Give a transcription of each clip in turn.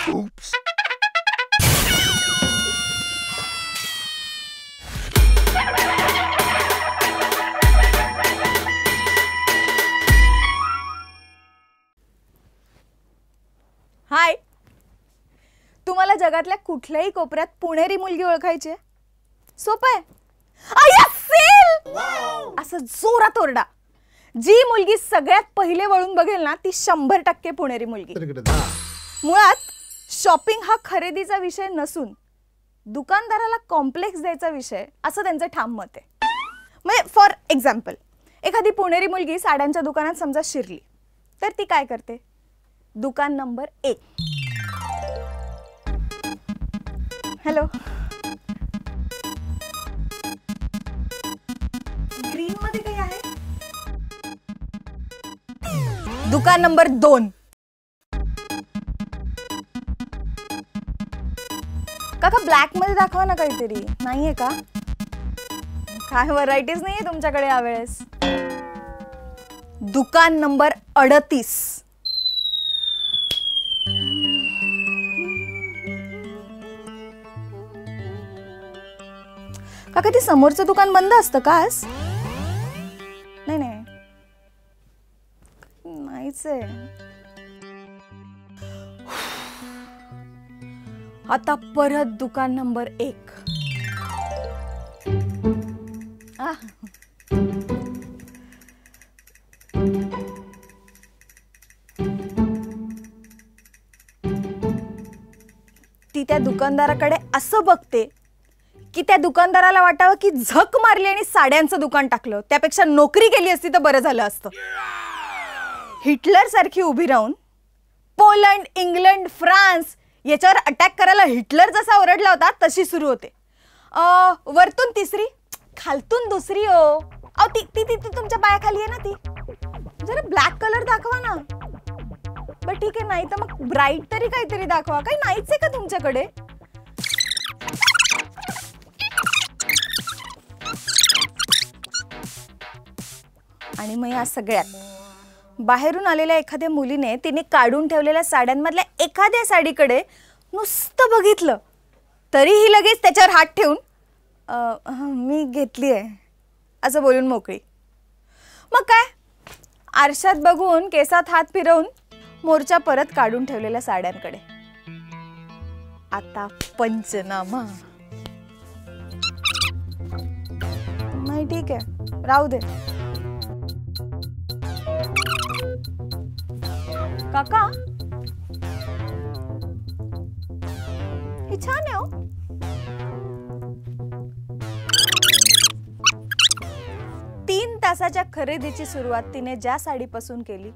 Oops. हाय, तुम्हाला जगातल्या कुठल्याही कोपऱ्यात पुणेरी मुलगी ओळखायची आहे? सोपं आहे. असं जोरात ओरडा. जी मुलगी सगळ्यात पहिले वळून बघेल ना ती 100% पुणेरी मुलगी. मुळात शॉपिंग हा खरेदीचा विषय नसून दुकानदाराला कॉम्प्लेक्स द्यायचा विषय असं त्यांचं ठाम मत आहे. म्हणजे फॉर एक्झाम्पल, एखादी पुणेरी मुलगी साड्यांच्या दुकानात समजा शिरली तर ती काय करते? दुकान नंबर 1. हॅलो, ग्रीन मध्ये काही आहे? दुकान नंबर 2. काका ब्लॅक मध्ये दाखवा ना काहीतरी. नाहीये का? काय व्हरायटीज नाहीये तुमच्याकडे यावेळेस? दुकान नंबर 38. काका ते समोरचं दुकान बंद असतं का आज? नाही नाही नाहीच आहे. आता परत दुकान नंबर 1. ती त्या दुकानदाराकडे असं बघते की त्या दुकानदाराला वाटावं की झक मारली आणि साड्यांचं दुकान टाकलं, त्यापेक्षा नोकरी केली असती तर बरं झालं असतं. हिटलर सारखी उभी राहून पोलंड, इंग्लंड, फ्रान्स याच्यावर अटॅक करायला हिटलर जसा ओरडला होता तशी सुरू होते. वरतून 3री, खालतून 2री. अहो ती ती ती तुमच्या पायाखाली आहे ना, ती जरा ब्लॅक कलर दाखवा ना. बरं ठीक आहे, नाही तर मग ब्राईट तरी काहीतरी दाखवा. काही नाहीच आहे का तुमच्याकडे? आणि मग या सगळ्यात बाहेरून आलेल्या एखाद्या मुलीने तिने काढून ठेवलेल्या साड्यांमधल्या एखाद्या साडीकडे नुसतं बघितलं तरीही लगेच त्याच्यावर हात ठेवून मी घेतली आहे असं बोलून मोकळी. मग काय, आरशात बघून केसात हात फिरवून मोर्चा परत काढून ठेवलेल्या साड्यांकडे. आता पंचनामा. नाही ठीक आहे, राहू दे. काका हे छान आहे. 3 तासाच्या खरेदीची सुरुवात तिने ज्या साडीपासून केली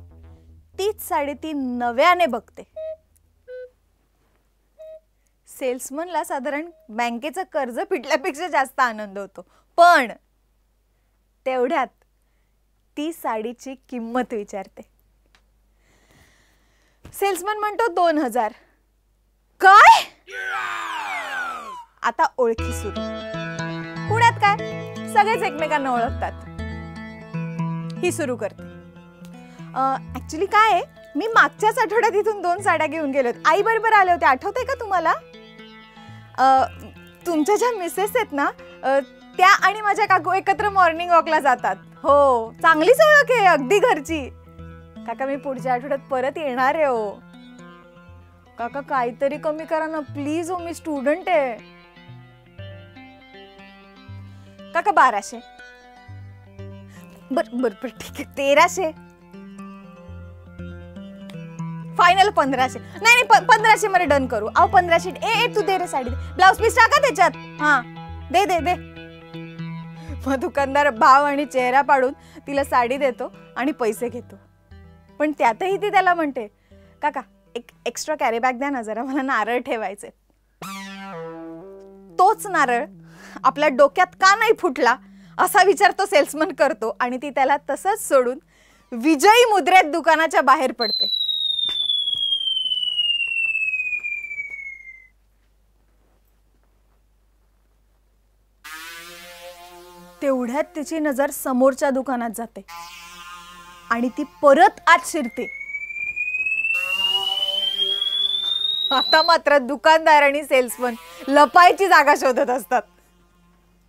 तीच साडी ती नव्याने बघते. सेल्समनला साधारण बँकेचं कर्ज फिटल्यापेक्षा जास्त आनंद होतो, पण तेवढ्यात ती साडीची किंमत विचारते. सेल्समन म्हणतो 2000. काय? आता ओळखी सुरू. पुण्यात काय सगळेच एकमेकांना ओळखतात. ही सुरू करते. ऍक्च्युली काय आहे, मी मागच्याच आठवड्यात इथून 2 साड्या घेऊन गेले होते. आई बरोबर आले होते, आठवतंय का तुम्हाला? तुमच्या ज्या मिसेस आहेत ना त्या आणि माझ्या काकू एकत्र मॉर्निंग वॉकला जातात. हो, चांगलीच ओळख आहे, अगदी घरची. काका मी पुढच्या आठवड्यात परत येणार आहे. हो काका काहीतरी कमी करा ना प्लीज. हो मी स्टुडंट आहे. काका 1200. बर बर बर ठीक आहे 1300. फायनल 1500. नाही नाही 1500 मध्ये डन करू. अहो 1500. ए तू दे रे साडी, ब्लाउज पीस टाका त्याच्यात. हा दे दे दे. मग दुकानदार भाव आणि चेहरा पाडून तिला साडी देतो आणि पैसे घेतो. पण त्यातही ती त्याला म्हणते, काका एक एक्स्ट्रा कॅरी बॅग द्या ना जरा, मला नारळ ठेवायचे. तोच नारळ आपल्या डोक्यात का नाही फुटला असा विचार तो सेल्समन करतो आणि ती त्याला तसंच सोडून विजयी मुद्रेत दुकानाच्या बाहेर पडते. तेवढ्यात तिची नजर समोरच्या दुकानात जाते आणि ती परत आत शिरते. आता मात्र दुकानदार आणि सेल्समन लपायची जागा शोधत असतात.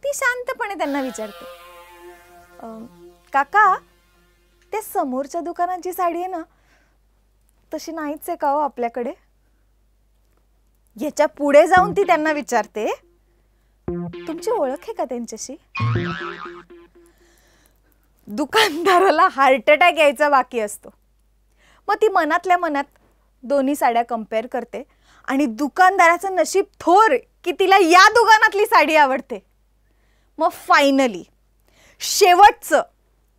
ती शांतपणे त्यांना विचारते, काका, त्या समोरच्या दुकानाची साडी आहे ना, तशी नाहीच आहे का हो आपल्याकडे? याच्या पुढे जाऊन ती त्यांना विचारते, तुमची ओळख आहे का त्यांच्याशी? दुकानदाराला हार्ट अटॅक यायचा बाकी असतो. मग ती मनातल्या मनात दोन्ही साड्या कंपेअर करते आणि दुकानदाराचं नशीब थोर की तिला या दुकानातली साडी आवडते. मग फायनली शेवटचं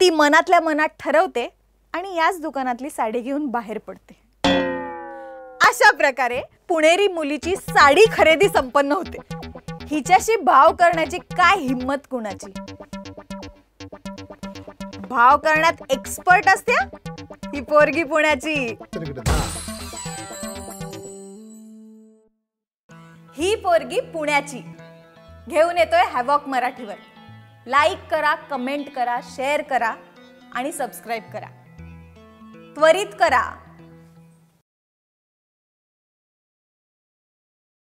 ती मनातल्या मनात ठरवते आणि याच दुकानातली साडी घेऊन बाहेर पडते. अशा प्रकारे पुणेरी मुलीची साडी खरेदी संपन्न होते. हिच्याशी भाव करण्याची काय हिम्मत कुणाची? भाव करण्यात एक्सपर्ट असते ही पोरगी पुण्याची. ही पोरगी पुण्याची घेऊन येतोय हॅवॉक मराठीवर. लाईक करा, कमेंट करा, शेअर करा आणि सबस्क्राईब करा. त्वरित करा.